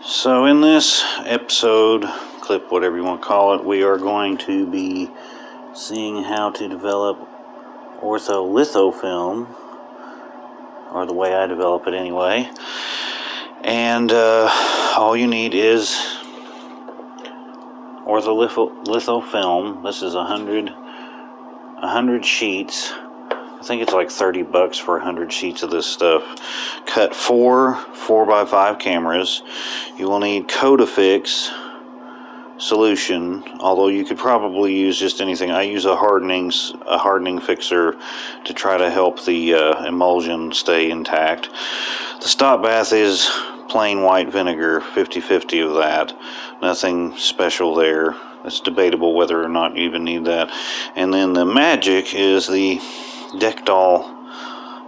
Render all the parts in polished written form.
So in this episode, clip, whatever you want to call it, we are going to be seeing how to develop ortho litho film, or the way I develop it anyway. And all you need is ortho litho film. This is 100 sheets. I think it's like $30 for 100 sheets of this stuff. Cut 4 4x5 cameras. You will need Codefix solution, although you could probably use just anything. I use a hardening fixer to try to help the emulsion stay intact. The stop bath is plain white vinegar, 50-50 of that. Nothing special there. It's debatable whether or not you even need that. And then the magic is the Deckdoll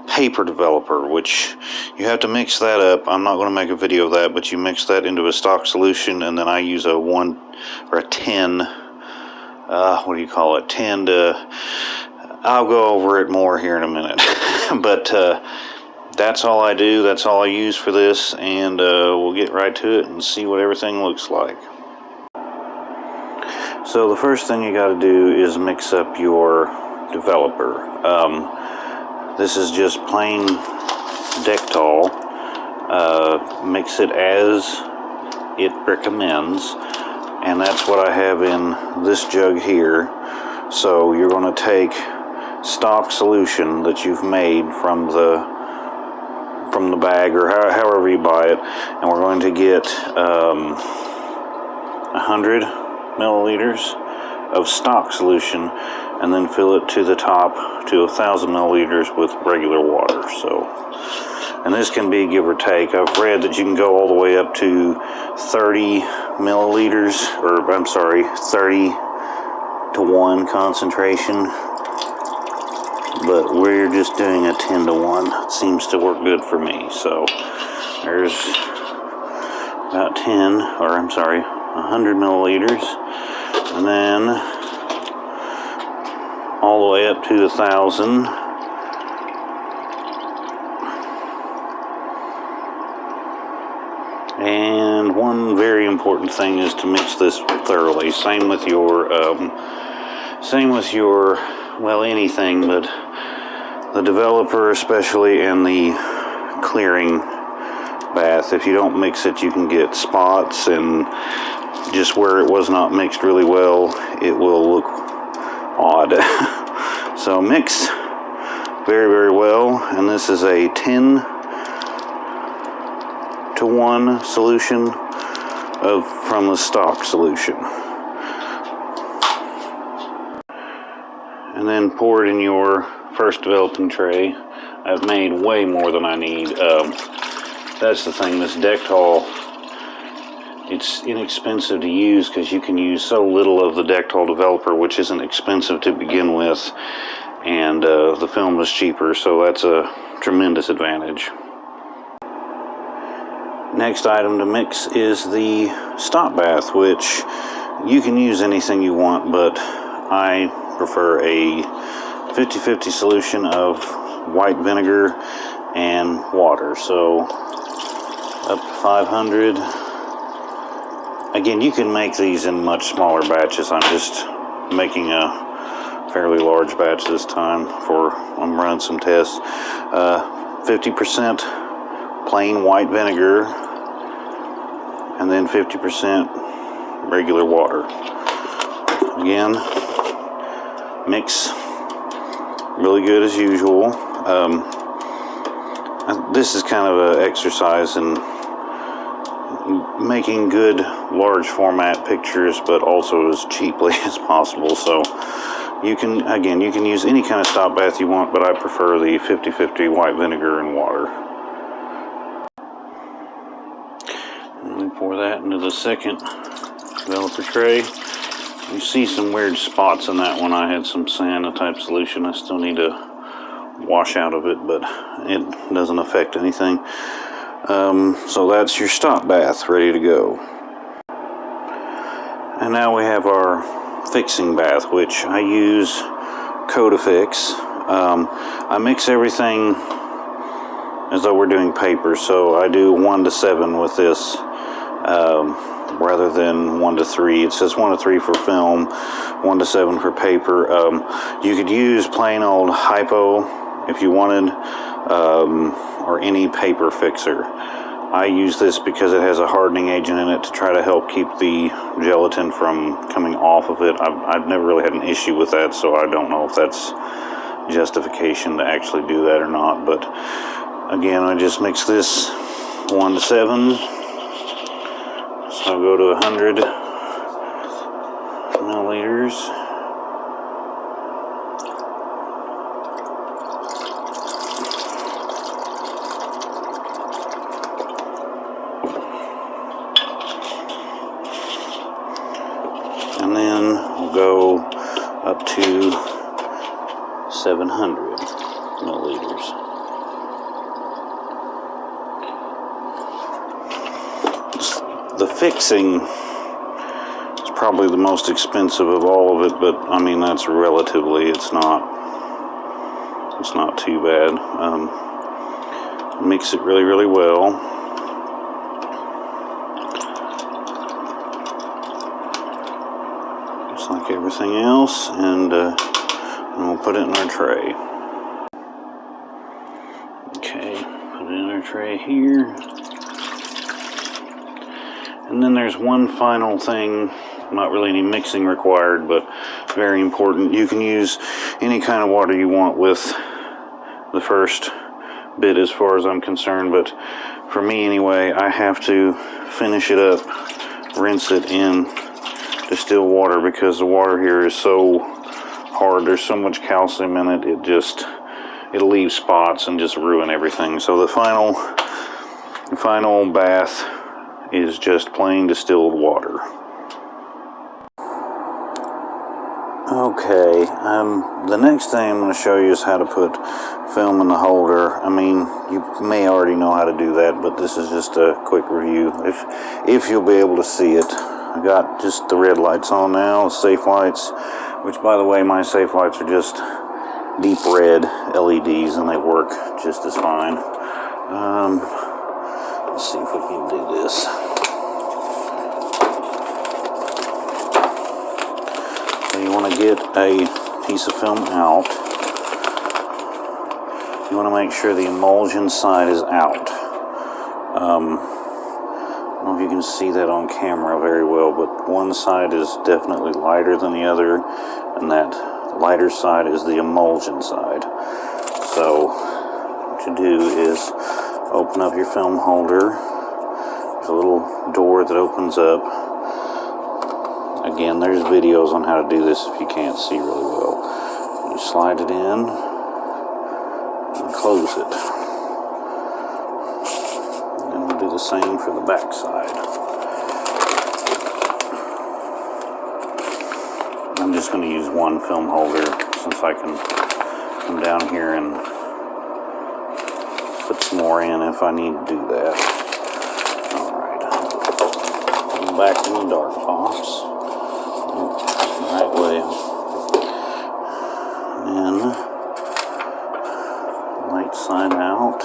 paper developer, which you have to mix that up. I'm not going to make a video of that, but you mix that into a stock solution, and then I use a 1 or a 10 what do you call it, 10 to, I'll go over it more here in a minute. But that's all I do, that's all I use for this, and we'll get right to it and see what everything looks like. So the first thing you got to do is mix up your developer. This is just plain Deckdoll. Mix it as it recommends, and that's what I have in this jug here. So you're going to take stock solution that you've made from the bag, or however you buy it, and we're going to get 100 milliliters of stock solution, and then fill it to the top to 1,000 milliliters with regular water. So, and this can be give or take. I've read that you can go all the way up to 30 milliliters, or I'm sorry, 30-1 concentration. But we're just doing a 10-1. It seems to work good for me. So there's about 100 milliliters, and then all the way up to 1,000. And one very important thing is to mix this thoroughly. Same with your well, anything, but the developer especially, and the clearing bath. If you don't mix it, you can get spots, and just where it was not mixed really well, it will look odd. So mix very, very well, and this is a 10-1 solution from the stock solution. And then pour it in your first developing tray. I've made way more than I need. That's the thing, this Deckdoll, it's inexpensive to use because you can use so little of the Deckdoll developer, which isn't expensive to begin with, and the film is cheaper, so that's a tremendous advantage. Next item to mix is the stop bath, which you can use anything you want, but I prefer a 50-50 solution of white vinegar and water. So up to 500. Again, you can make these in much smaller batches. I'm just making a fairly large batch this time I'm running some tests. 50% plain white vinegar, and then 50% regular water. Again, mix really good as usual. This is kind of an exercise in making good large format pictures, but also as cheaply as possible. So you can use any kind of stop bath you want, but I prefer the 50-50 white vinegar and water. And we pour that into the second developer tray. You see some weird spots in that one. I had some cyanotype solution I still need to wash out of it, but it doesn't affect anything. So that's your stop bath ready to go. And now we have our fixing bath, which I use Codefix. I mix everything as though we're doing paper, so I do 1 to 7 with this rather than 1 to 3. It says 1 to 3 for film, 1 to 7 for paper. You could use plain old hypo if you wanted, or any paper fixer. I use this because it has a hardening agent in it to try to help keep the gelatin from coming off of it. I've never really had an issue with that, so I don't know if that's justification to actually do that or not. But again, I just mix this 1 to 7. So I'll go to 100 milliliters. And then we'll go up to 700 milliliters. The fixing is probably the most expensive of all of it, but I mean that's relatively, it's not too bad. Mix it really, really well. Just like everything else, and we'll put it in our tray. Okay, put it in our tray here. And then there's one final thing, not really any mixing required, but very important. You can use any kind of water you want with the first bit as far as I'm concerned, but for me anyway, I have to finish it up, rinse it in distilled water, because the water here is so hard. There's so much calcium in it, it'll leave spots and just ruin everything. So the final bath is just plain distilled water. Okay, the next thing I'm going to show you is how to put film in the holder. I mean, you may already know how to do that, but this is just a quick review, if you'll be able to see it. I got just the red lights on now, safe lights, which by the way, my safe lights are just deep red LEDs and they work just as fine. Let's see if we can do this. So you want to get a piece of film out. You want to make sure the emulsion side is out. I don't know if you can see that on camera very well, but one side is definitely lighter than the other, and that lighter side is the emulsion side. So what you do is open up your film holder. There's a little door that opens up. Again, there's videos on how to do this if you can't see really well. You slide it in and close it. And then we'll do the same for the back side. I'm just going to use one film holder since I can come down here and put some more in if I need to do that. Alright, put them back in the dark box. The right way. And then light side out.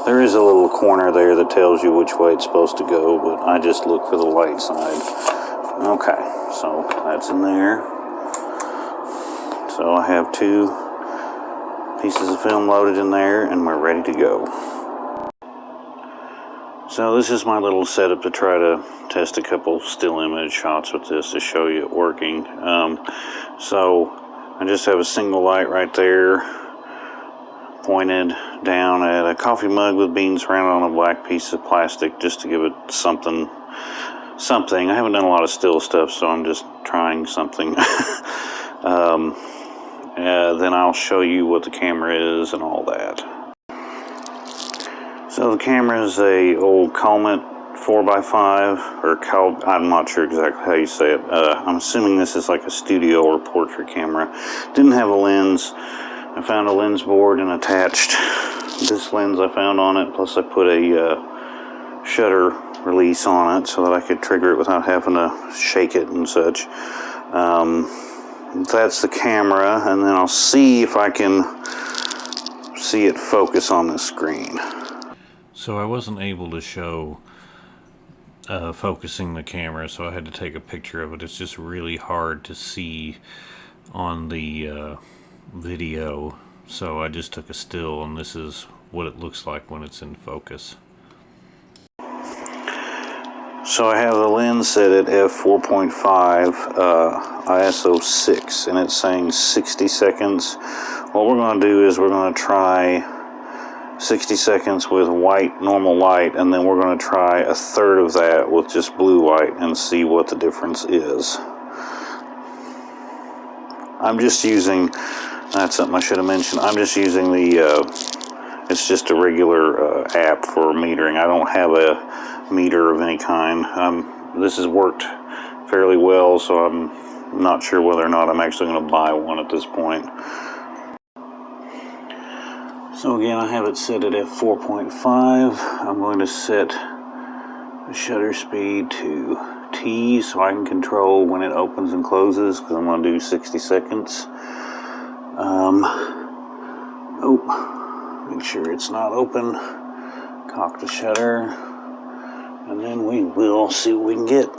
There is a little corner there that tells you which way it's supposed to go, but I just look for the light side. Okay, so that's in there. So I have 2 pieces of film loaded in there, and we're ready to go. So this is my little setup to try to test a couple still image shots with this to show you it working. So I just have a single light right there pointed down at a coffee mug with beans surrounded on a black piece of plastic, just to give it something. I haven't done a lot of still stuff, so I'm just trying something. Then I'll show you what the camera is and all that. So the camera is a old Comet 4x5, or I'm not sure exactly how you say it. I'm assuming this is like a studio or portrait camera. Didn't have a lens. I found a lens board and attached this lens I found on it, plus I put a shutter release on it so that I could trigger it without having to shake it and such. That's the camera, and then I'll see if I can see it focus on the screen. So I wasn't able to show focusing the camera, so I had to take a picture of it. It's just really hard to see on the video, so I just took a still, and this is what it looks like when it's in focus. So I have the lens set at f4.5 ISO 6, and it's saying 60 seconds. What we're going to do is we're going to try 60 seconds with white normal light, and then we're going to try a third of that with just blue light and see what the difference is. I'm just using, that's something I should have mentioned, I'm just using the, it's just a regular app for metering. I don't have a meter of any kind. This has worked fairly well, so I'm not sure whether or not I'm actually going to buy one at this point. So again, I have it set at f4.5. I'm going to set the shutter speed to T so I can control when it opens and closes, because I'm going to do 60 seconds. Make sure it's not open. Cock the shutter, and then we will see what we can get.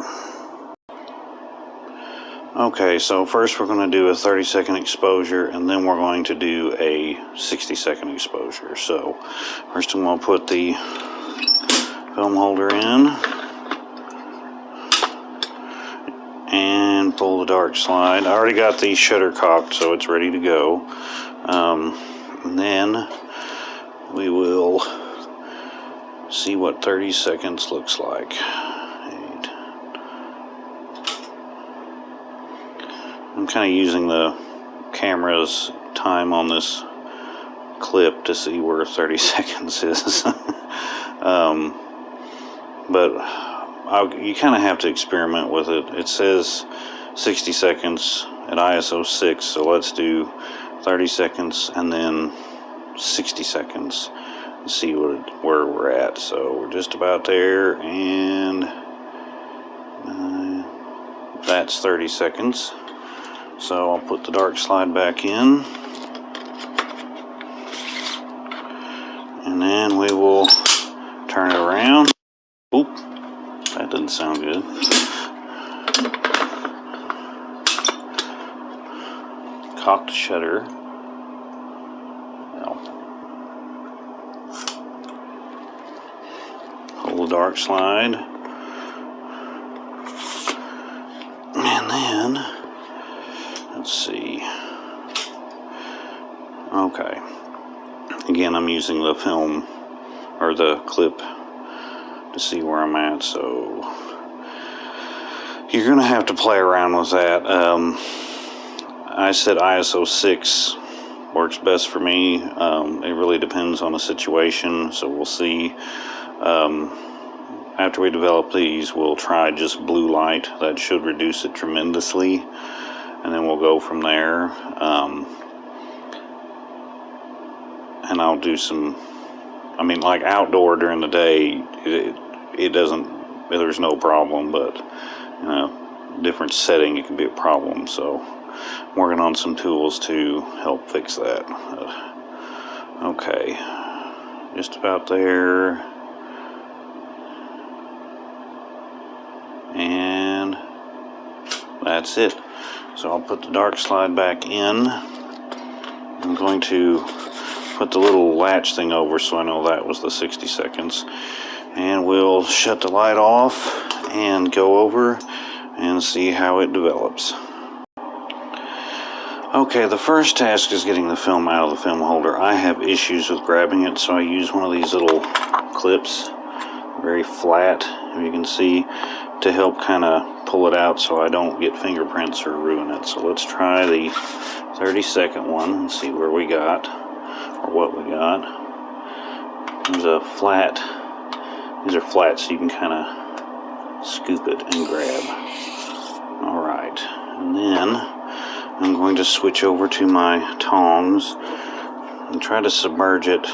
Okay, so first we're going to do a 30-second exposure, and then we're going to do a 60-second exposure. So first I'm going to put the film holder in and pull the dark slide. I already got the shutter cocked, so it's ready to go. And then we will see what 30 seconds looks like. I'm kind of using the camera's time on this clip to see where 30 seconds is. But you kind of have to experiment with it. It says 60 seconds at ISO 6, so let's do 30 seconds and then 60 seconds and see where we're at. So we're just about there, and that's 30 seconds. So I'll put the dark slide back in, and then we will turn it around. Oop, that doesn't sound good. Cock the shutter. Now, hold the dark slide, and then let's see. Okay. Again, I'm using the film or the clip to see where I'm at, so you're going to have to play around with that. I said ISO 6 works best for me. It really depends on the situation, so we'll see. After we develop these, we'll try just blue light. That should reduce it tremendously, and then we'll go from there. And I'll do some, I mean, like outdoor during the day, it doesn't, there's no problem, but you know, different setting, it can be a problem. So I'm working on some tools to help fix that. Okay, just about there, and that's it. So I'll put the dark slide back in. I'm going to put the little latch thing over so I know that was the 60 seconds. And we'll shut the light off and go over and see how it develops. Okay, the first task is getting the film out of the film holder. I have issues with grabbing it, so I use one of these little clips, very flat, if you can see, to help kind of pull it out so I don't get fingerprints or ruin it. So let's try the 30-second one and see where we got, or what we got. There's a flat, these are flat so you can kind of scoop it and grab. Alright, and then I'm going to switch over to my tongs and try to submerge it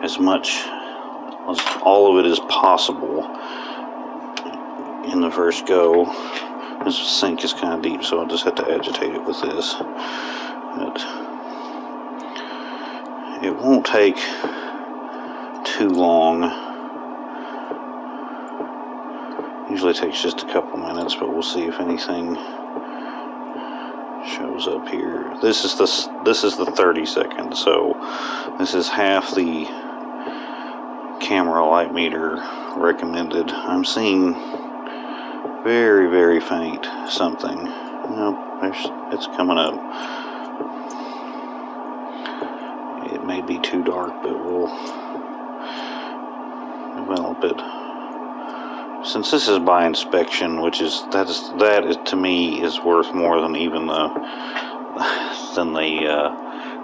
as much, as all of it as possible in the first go. This sink is kind of deep, so I'll just have to agitate it with this. But it won't take too long. Usually takes just a couple minutes, but we'll see if anything shows up here. This is the 30 seconds, so this is half the camera light meter recommended. I'm seeing very, very faint something. Nope, it's coming up. It may be too dark, but we'll develop it. Since this is by inspection, which is that to me is worth more than even the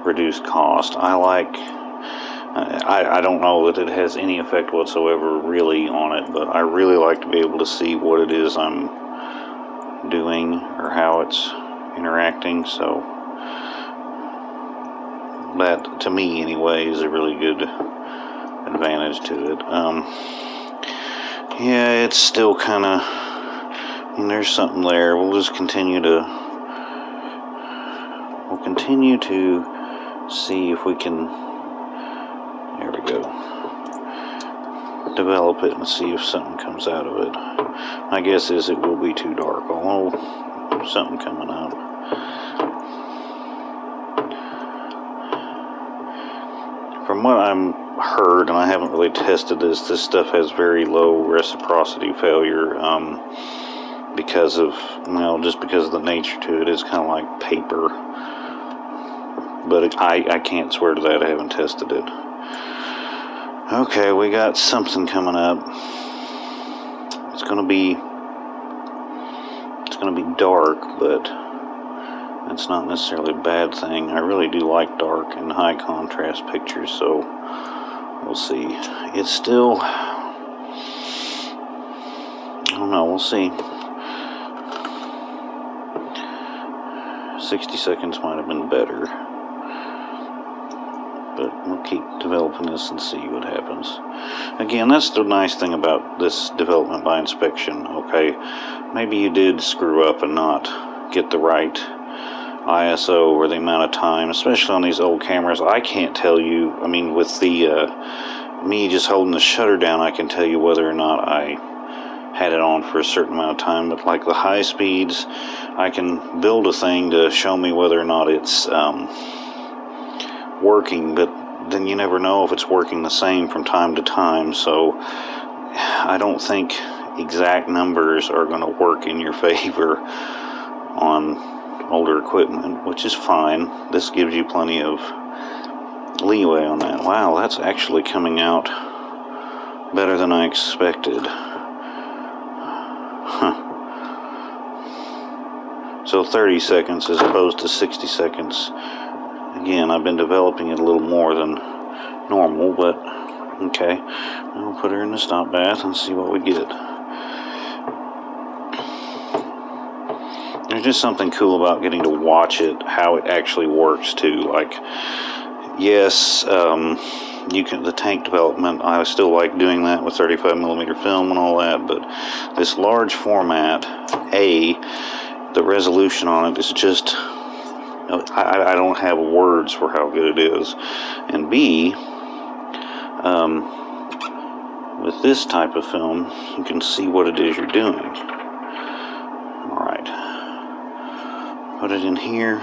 reduced cost. I don't know that it has any effect whatsoever really on it, but I really like to be able to see what it is I'm doing or how it's interacting. So that, to me anyway, is a really good advantage to it. Yeah, it's still kind of, there's something there. We'll just continue to see if we can, there we go, develop it and see if something comes out of it. My guess is it will be too dark, although there's something coming up. From what I'm heard, and I haven't really tested this stuff has very low reciprocity failure because of, just because of the nature to it. It's kind of like paper, but I can't swear to that. I haven't tested it. Okay, we got something coming up. It's gonna be dark, but that's not necessarily a bad thing. I really do like dark and high contrast pictures, so we'll see. It's still, I don't know, we'll see. 60 seconds might have been better, but we'll keep developing this and see what happens. Again, that's the nice thing about this development by inspection. Okay, maybe you did screw up and not get the right ISO or the amount of time, especially on these old cameras. I can't tell you, with the me just holding the shutter down, I can tell you whether or not I had it on for a certain amount of time. But like the high speeds, I can build a thing to show me whether or not it's working, but then you never know if it's working the same from time to time. So I don't think exact numbers are going to work in your favor on older equipment, which is fine. This gives you plenty of leeway on that. Wow, that's actually coming out better than I expected. Huh. So 30 seconds as opposed to 60 seconds. Again, I've been developing it a little more than normal, but okay. I'll put her in the stop bath and see what we get. There's just something cool about getting to watch it, how it actually works too. Like, yes, the tank development, I still like doing that with 35mm film and all that, but this large format, the resolution on it is just, I don't have words for how good it is, and B, with this type of film, you can see what it is you're doing. Alright, put it in here.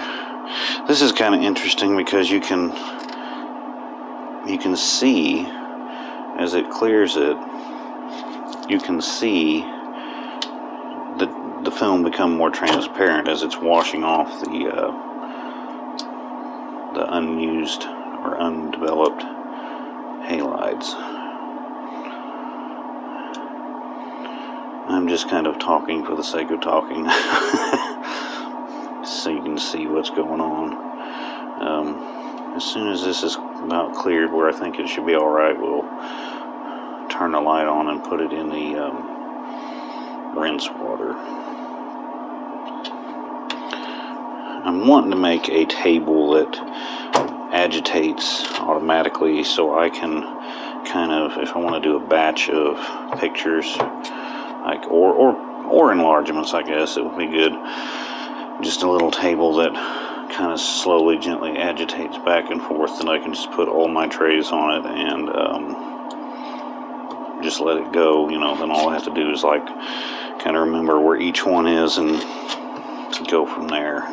This is kind of interesting because you can see, as it clears it, you can see the film become more transparent as it's washing off the unused or undeveloped halides. I'm just kind of talking for the sake of talking so you can see what's going on. As soon as this is about cleared where I think it should be alright, we'll turn the light on and put it in the rinse water. I'm wanting to make a table that agitates automatically so I can kind of, if I want to do a batch of pictures, like or enlargements, I guess it would be good. Just a little table that kind of slowly, gently agitates back and forth, and I can just put all my trays on it and just let it go, you know, then all I have to do is like kind of remember where each one is and to go from there.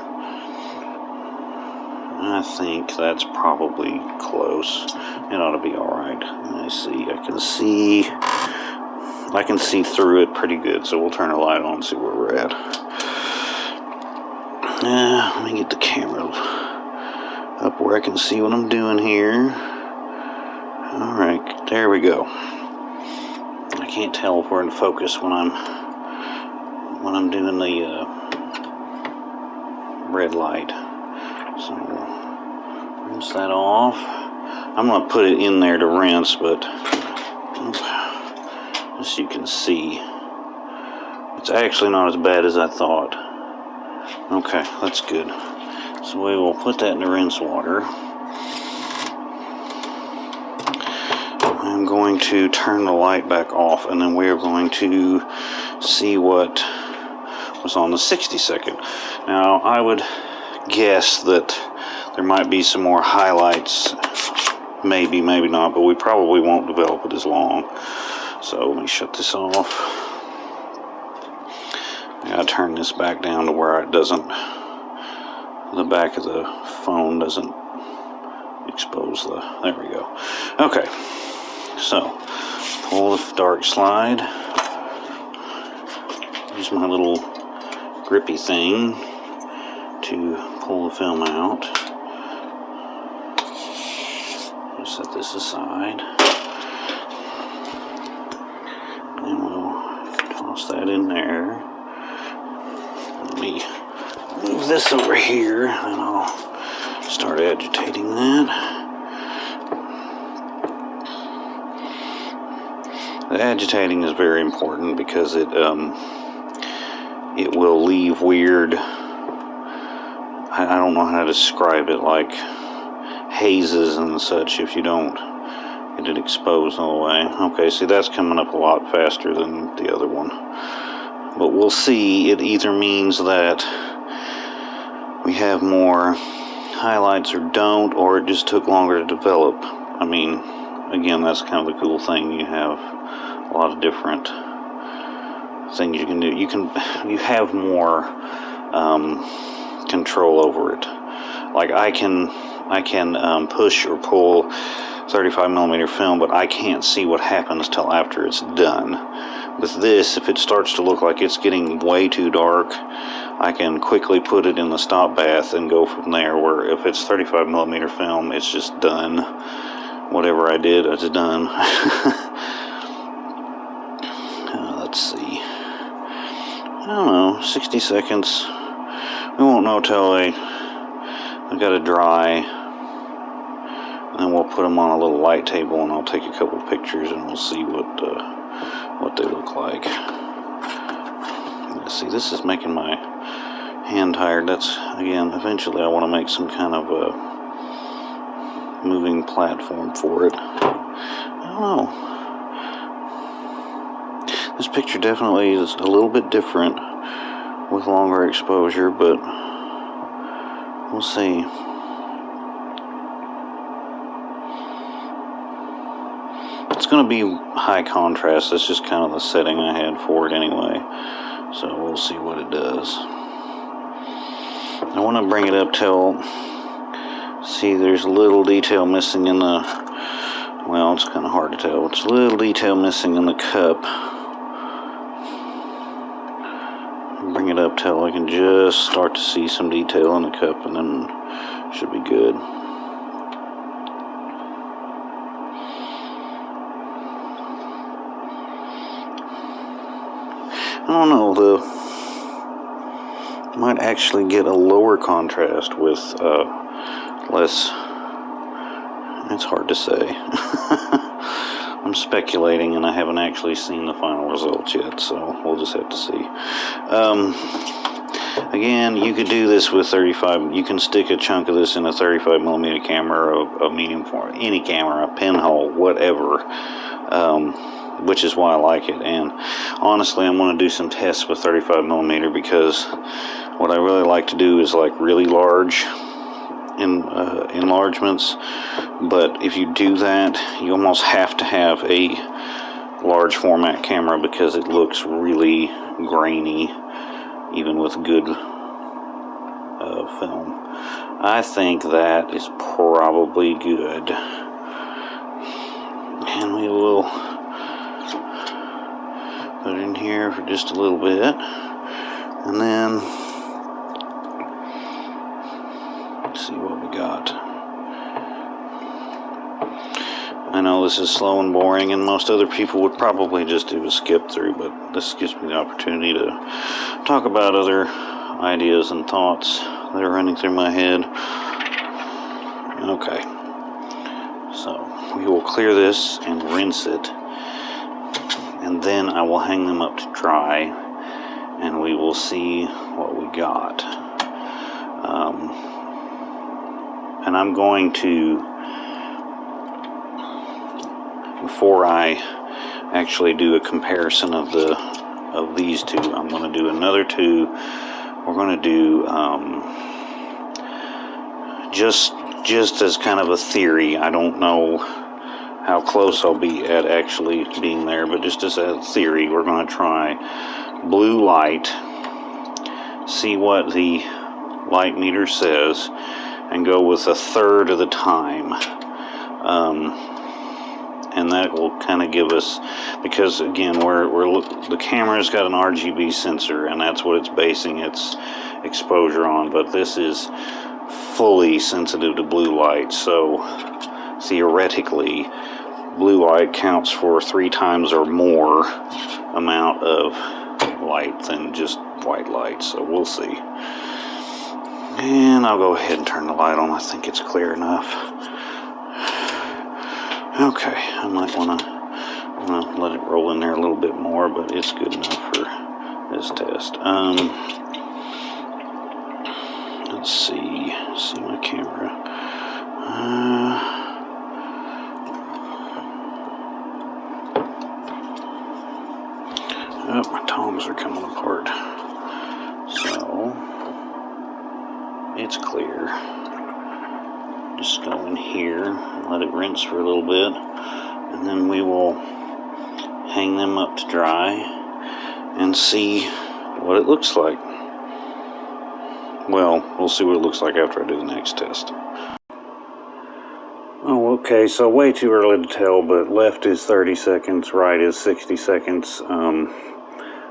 I think that's probably close. It ought to be alright. I can see through it pretty good, so we'll turn the light on and see where we're at. Let me get the camera up where I can see what I'm doing here. Alright, there we go. I can't tell if we're in focus when I'm doing the red light. So rinse that off. I'm going to put it in there to rinse, but as you can see, it's actually not as bad as I thought. Okay, that's good. So we will put that in the rinse water. I'm going to turn the light back off, and then we are going to see what was on the 60-second. Now, I would guess that there might be some more highlights. Maybe, maybe not, but we probably won't develop it as long. So let me shut this off. I gotta turn this back down to where it doesn't, the back of the phone doesn't expose the, there we go. Okay, so pull the dark slide. Use my little grippy thing to pull the film out. Set this aside. And we'll toss that in there. Let me move this over here, and I'll start agitating that. The agitating is very important because it will leave weird, I don't know how to describe it, like hazes and such if you don't get it exposed all the way. Okay, see, that's coming up a lot faster than the other one. But we'll see. It either means that we have more highlights or don't, or it just took longer to develop. I mean, again, that's kind of the cool thing. You have a lot of different things you can do. You have more control over it. Like I can push or pull 35mm film, but I can't see what happens till after it's done. With this, if it starts to look like it's getting way too dark, I can quickly put it in the stop bath and go from there, where if it's 35mm film, it's just done. Whatever I did, it's done. Let's see. I don't know, 60 seconds. We won't know till I've got to dry. And then we'll put them on a little light table, and I'll take a couple pictures, and we'll see what they look like. Let's see, this is making my hand tired. That's, again, eventually I want to make some kind of a moving platform for it. I don't know. This picture definitely is a little bit different with longer exposure, but we'll see. It's going to be high contrast. That's just kind of the setting I had for it anyway. So we'll see what it does. I want to bring it up till, see, there's a little detail missing in the, well, it's kind of hard to tell. It's a little detail missing in the cup. Bring it up till I can just start to see some detail in the cup, and then it should be good. I don't know, might actually get a lower contrast with less. It's hard to say. I'm speculating, and I haven't actually seen the final results yet, so we'll just have to see. Again, you could do this with 35. You can stick a chunk of this in a 35mm camera, a medium format, any camera, a pinhole, whatever. Which is why I like it. And honestly, I'm going to do some tests with 35mm, because what I really like to do is like really large enlargements. But if you do that, you almost have to have a large format camera because it looks really grainy, even with good film. I think that is probably good. And we will put it in here for just a little bit. And then let's see what we got. I know this is slow and boring, and most other people would probably just do a skip through, but this gives me the opportunity to talk about other ideas and thoughts that are running through my head. Okay, so we will clear this and rinse it, and then I will hang them up to dry, and we will see what we got. And I'm going to, before I actually do a comparison of these two, I'm going to do another two. We're going to do just as kind of a theory. I don't know how close I'll be at actually being there, but just as a theory, we're going to try blue light, see what the light meter says, and go with a third of the time. And that will kind of give us, because again, the camera's got an RGB sensor, and that's what it's basing its exposure on, but this is fully sensitive to blue light, so theoretically blue light counts for 3 times or more amount of light than just white light, so we'll see. And I'll go ahead and turn the light on. I think it's clear enough. Okay, I might want to let it roll in there a little bit more, but it's good enough for this test. Let's see my camera. Oh, my tongs are coming apart. So it's clear. Just go in here and let it rinse for a little bit, and then we will hang them up to dry and see what it looks like. Well, we'll see what it looks like after I do the next test. Oh, okay, so way too early to tell, but left is 30 seconds, right is 60 seconds.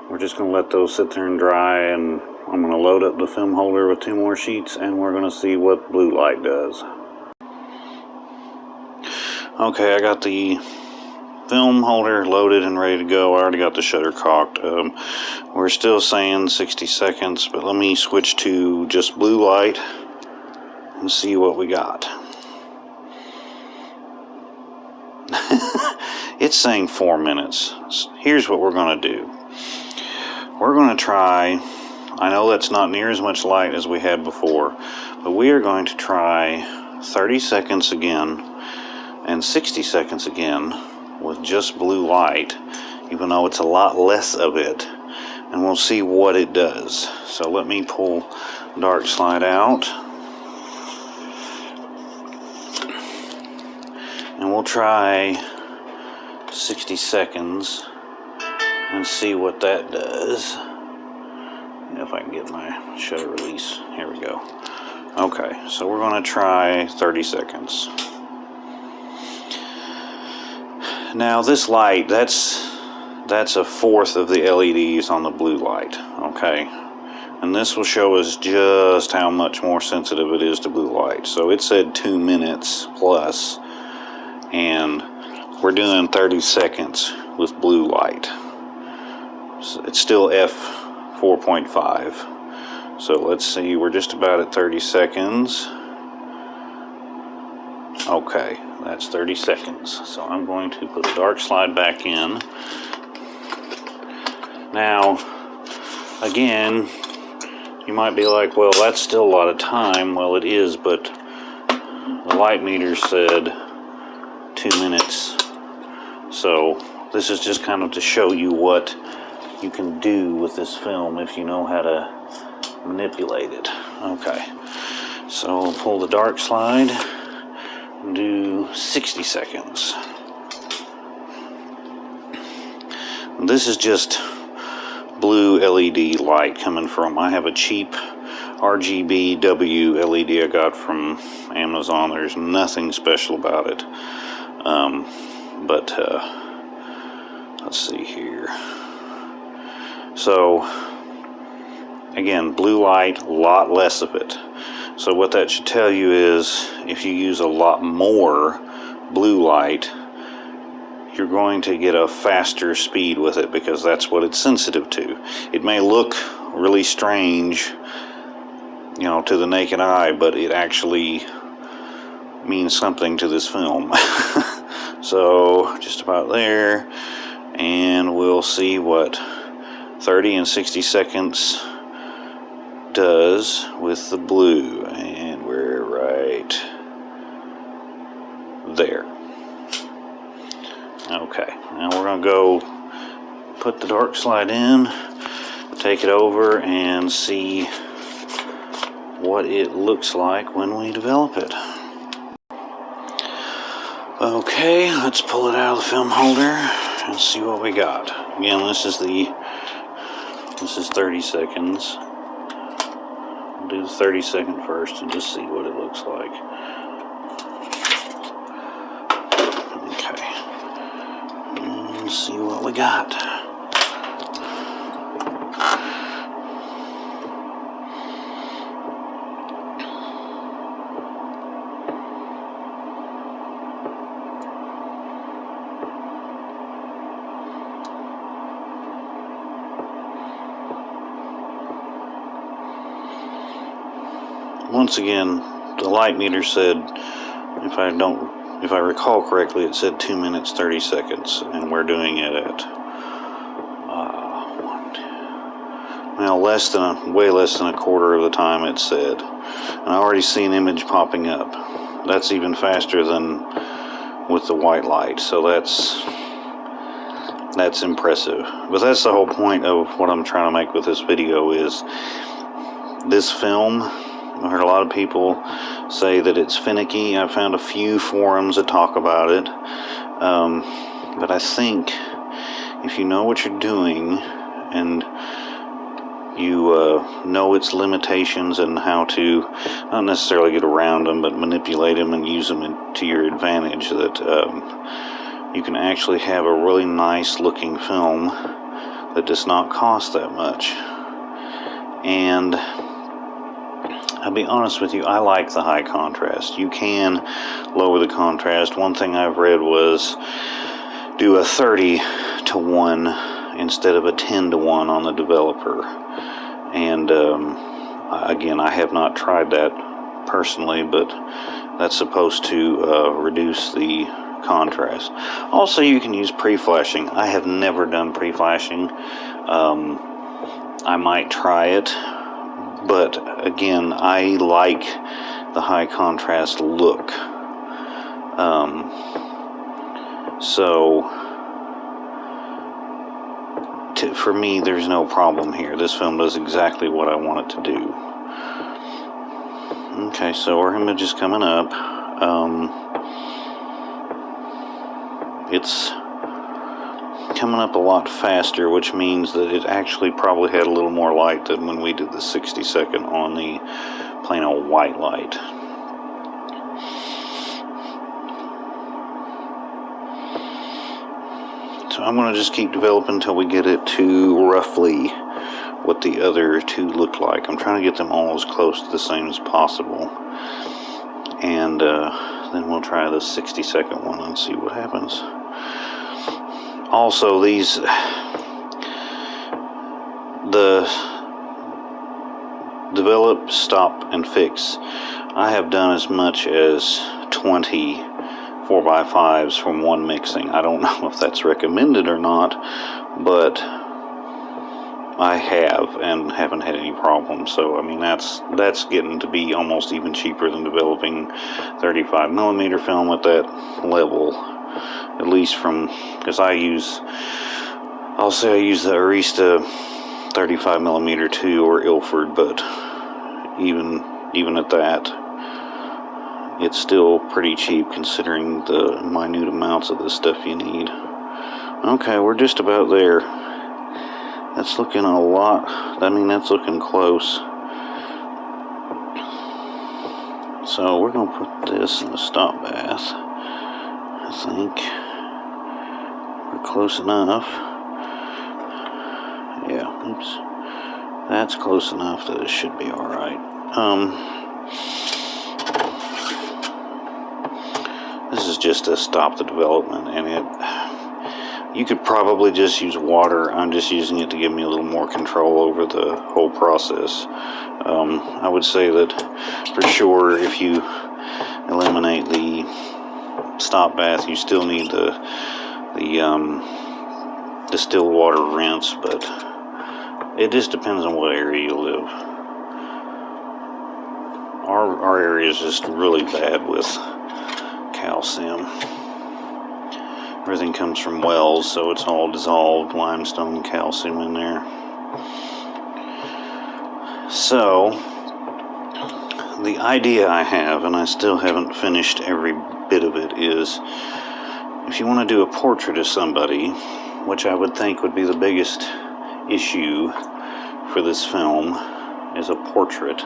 We're just going to let those sit there and dry, and I'm going to load up the film holder with 2 more sheets, and we're going to see what blue light does. Okay, I got the film holder loaded and ready to go. I already got the shutter cocked. We're still saying 60 seconds, but let me switch to just blue light and see what we got. It's saying 4 minutes. Here's what we're going to do. We're going to try, I know that's not near as much light as we had before, but we are going to try 30 seconds again and 60 seconds again with just blue light, even though it's a lot less of it, and we'll see what it does. So let me pull dark slide out, and we'll try 60 seconds and see what that does. If I can get my shutter release. Here we go. Okay, so we're going to try 30 seconds. Now this light, that's a fourth of the LEDs on the blue light, okay? And this will show us just how much more sensitive it is to blue light. So it said 2 minutes plus, and we're doing 30 seconds with blue light. So it's still f4.5. So let's see, we're just about at 30 seconds. Okay, that's 30 seconds. So I'm going to put the dark slide back in. Now, again, you might be like, well, that's still a lot of time. Well, it is, but the light meter said 2 minutes. So this is just kind of to show you what you can do with this film if you know how to manipulate it. Okay, so I'll pull the dark slide and do 60 seconds. This is just blue LED light coming from, I have a cheap RGB W LED I got from Amazon. There's nothing special about it. Let's see here. So, again, blue light, a lot less of it. So what that should tell you is, if you use a lot more blue light, you're going to get a faster speed with it, because that's what it's sensitive to. It may look really strange, you know, to the naked eye, but it actually means something to this film. So, just about there, and we'll see what 30 and 60 seconds does with the blue, and we're right there. Okay, now we're going to go put the dark slide in, take it over, and see what it looks like when we develop it. Okay, let's pull it out of the film holder and see what we got. Again, this is 30 seconds. I'll do the 30 second first and just see what it looks like. Let's see what we got. Once again, the light meter said, if I recall correctly, it said 2 minutes 30 seconds, and we're doing it at way less than a quarter of the time it said. And I already see an image popping up. That's even faster than with the white light, so that's impressive. But that's the whole point of what I'm trying to make with this video, is this film. I heard a lot of people say that it's finicky. I found a few forums that talk about it. But I think if you know what you're doing, and you know its limitations and how to not necessarily get around them, but manipulate them and use them to your advantage, that you can actually have a really nice looking film that does not cost that much. And I'll be honest with you, I like the high contrast. You can lower the contrast. One thing I've read was do a 30-to-1 instead of a 10-to-1 on the developer. And again, I have not tried that personally, but that's supposed to reduce the contrast. Also, you can use pre-flashing. I have never done pre-flashing. I might try it. But again, I like the high contrast look. For me, there's no problem here. This film does exactly what I want it to do. Okay, so our image is coming up. It's coming up a lot faster, which means that it actually probably had a little more light than when we did the 60 second on the plain old white light. So I'm going to just keep developing until we get it to roughly what the other two look like. I'm trying to get them all as close to the same as possible. And then we'll try the 60 second one and see what happens. Also, the develop, stop, and fix, I have done as much as 20 4x5s from one mixing. I don't know if that's recommended or not, but I have, and haven't had any problems. So I mean, that's getting to be almost even cheaper than developing 35mm film at that level, at least from, because I'll say I use the Arista 35mm too, or Ilford, but even at that, it's still pretty cheap considering the minute amounts of this stuff you need. Okay, we're just about there. That's looking a lot. I mean, that's looking close. So we're going to put this in the stop bath. I think we're close enough. Yeah, oops. That's close enough that it should be alright. This is just to stop the development, and you could probably just use water. I'm just using it to give me a little more control over the whole process. I would say that for sure, if you eliminate the stop bath, you still need the distilled water rinse, but it just depends on what area you live. Our area is just really bad with calcium. Everything comes from wells, so it's all dissolved limestone calcium in there. So, the idea I have, and I still haven't finished every bit of it, is if you want to do a portrait of somebody, which I would think would be the biggest issue for this film, is a portrait.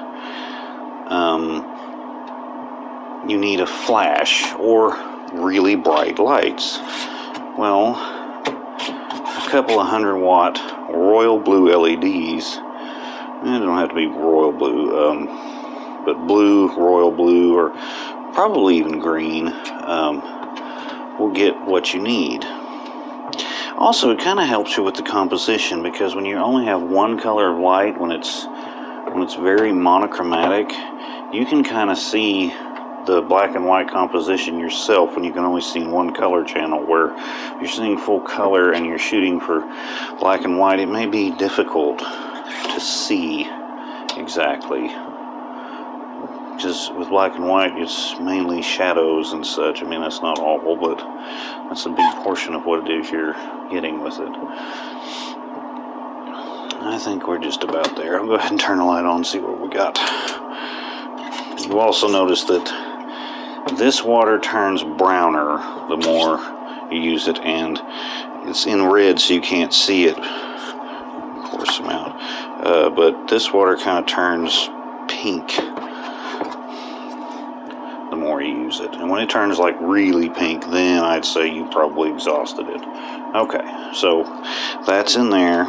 You need a flash or really bright lights. Well, a couple of 100-watt royal blue LEDs, they don't have to be royal blue, but blue, royal blue, or probably even green, will get what you need. Also, it kind of helps you with the composition, because when you only have one color of light, when it's very monochromatic, you can kind of see the black and white composition yourself when you can only see one color channel. Where if you're seeing full color and you're shooting for black and white, it may be difficult to see exactly. Just with black and white, it's mainly shadows and such. I mean, that's not awful, but that's a big portion of what it is you're getting with it. I think we're just about there. I'll go ahead and turn the light on and see what we got. You also notice that this water turns browner the more you use it, and it's in red so you can't see it. Of course, I'm out. But this water kind of turns pink the more you use it. And when it turns like really pink, then I'd say you probably exhausted it. Okay, so that's in there.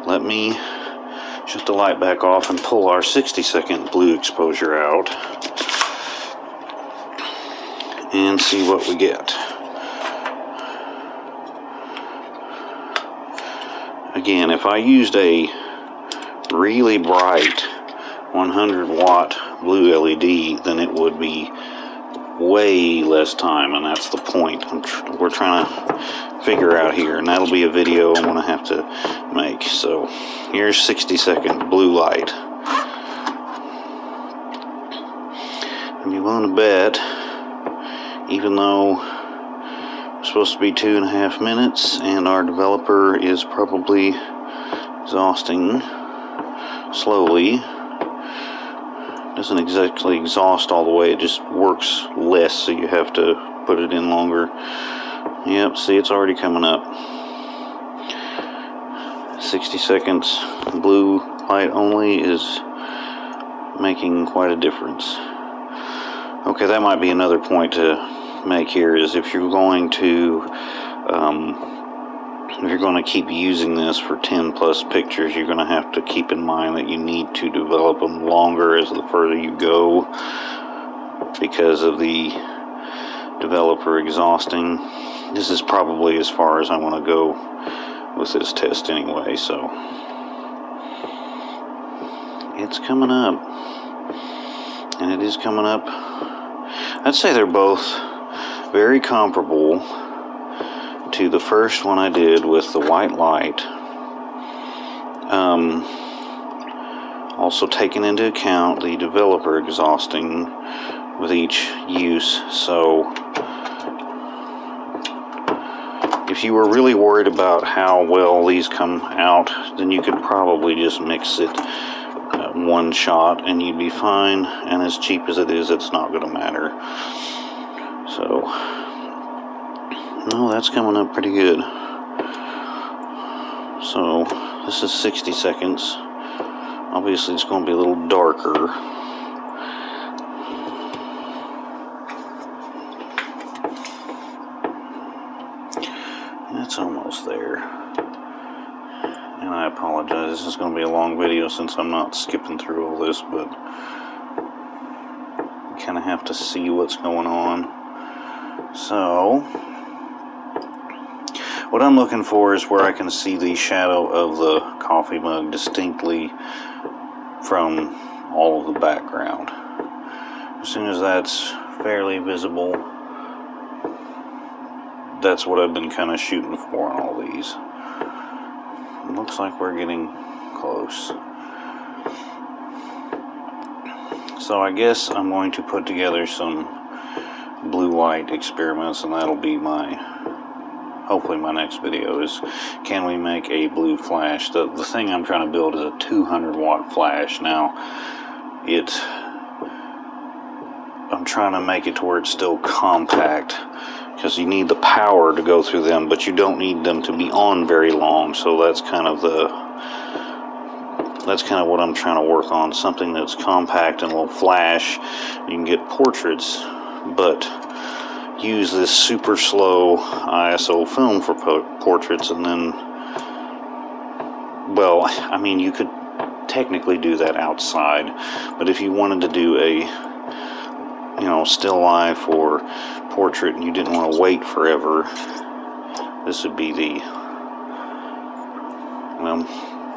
Let me shut the light back off and pull our 60-second blue exposure out and see what we get. Again, if I used a really bright 100-watt blue LED, then it would be way less time, and that's the point we're trying to figure out here, and that'll be a video I'm going to have to make. So here's 60-second blue light. And you're willing to bet, even though it's supposed to be 2.5 minutes, and our developer is probably exhausting slowly, doesn't exactly exhaust all the way, it just works less, so you have to put it in longer. Yep, see, it's already coming up. 60 seconds blue light only is making quite a difference. Okay, that might be another point to make here, is if you're going to keep using this for 10 plus pictures, you're going to have to keep in mind that you need to develop them longer as the further you go, because of the developer exhausting. This is probably as far as I want to go with this test anyway, so it's coming up, and it is coming up. I'd say they're both very comparable to the first one I did with the white light. Also taking into account the developer exhausting with each use. So if you were really worried about how well these come out, then you could probably just mix it one shot and you'd be fine. And as cheap as it is, it's not going to matter. So No, that's coming up pretty good. So this is 60 seconds. Obviously it's going to be a little darker. It's almost there. And I apologize, this is going to be a long video since I'm not skipping through all this, but you kind of have to see what's going on. So what I'm looking for is where I can see the shadow of the coffee mug distinctly from all of the background. As soon as that's fairly visible, that's what I've been kind of shooting for on all these. It looks like we're getting close. So I guess I'm going to put together some blue light experiments, and that'll be hopefully my next video is, can we make a blue flash? The thing I'm trying to build is a 200 watt flash. Now, I'm trying to make it to where it's still compact, because you need the power to go through them, but you don't need them to be on very long. So that's kind of what I'm trying to work on, something that's compact and will flash. You can get portraits, but use this super slow ISO film for portraits, and then, well, I mean, you could technically do that outside, but if you wanted to do a, still life or portrait and you didn't want to wait forever, this would be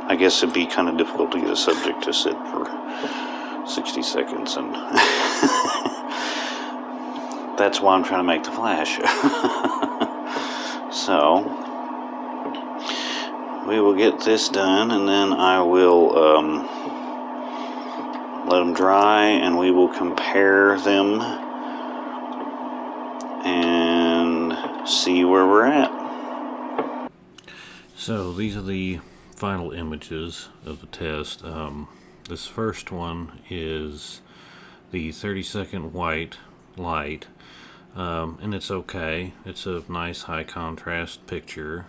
I guess it'd be kind of difficult to get a subject to sit for 60 seconds, and that's why I'm trying to make the flash. So we will get this done, and then I will let them dry, and we will compare them and see where we're at. So these are the final images of the test. This first one is the 30-second white light, and it's okay. It's a nice high contrast picture.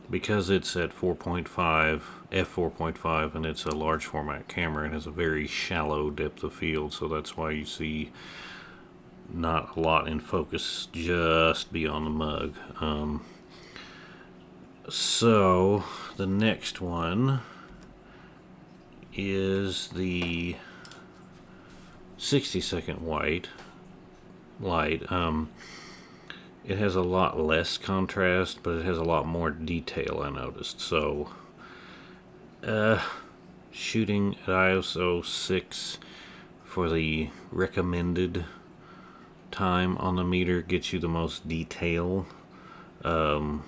Because it's at 4.5, f4.5, and it's a large format camera, it has a very shallow depth of field, so that's why you see not a lot in focus just beyond the mug. So the next one is the 60-second white light. It has a lot less contrast, but it has a lot more detail, I noticed. So shooting at ISO 6 for the recommended time on the meter gets you the most detail, and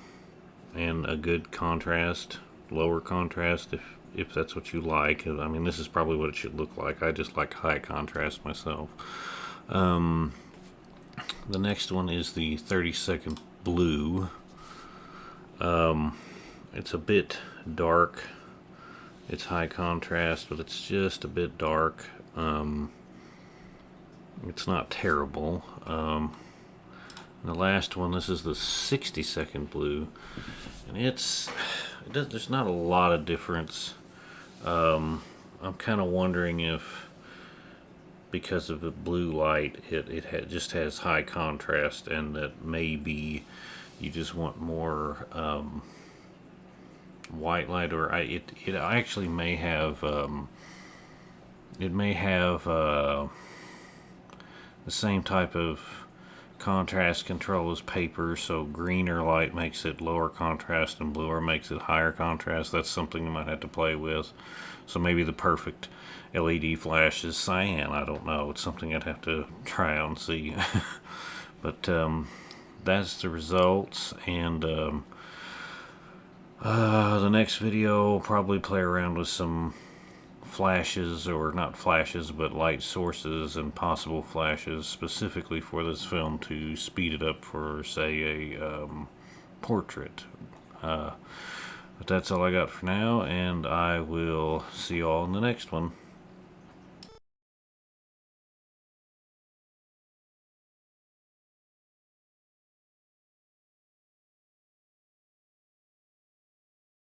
a good contrast, lower contrast if that's what you like. I mean, this is probably what it should look like. I just like high contrast myself. The next one is the 30-second blue. It's a bit dark. It's high contrast, but it's just a bit dark. It's not terrible. The last one, this is the 60-second blue, and there's not a lot of difference. I'm kind of wondering if, because of the blue light, it just has high contrast, and that maybe you just want more white light, or it actually may have the same type of contrast control as paper, so greener light makes it lower contrast and bluer makes it higher contrast. That's something you might have to play with. So maybe the perfect LED flash is cyan. I don't know. It's something I'd have to try out and see. But that's the results, and the next video will probably play around with some flashes, or not flashes, but light sources and possible flashes specifically for this film to speed it up for, say, a portrait. But that's all I got for now, and I will see you all in the next one.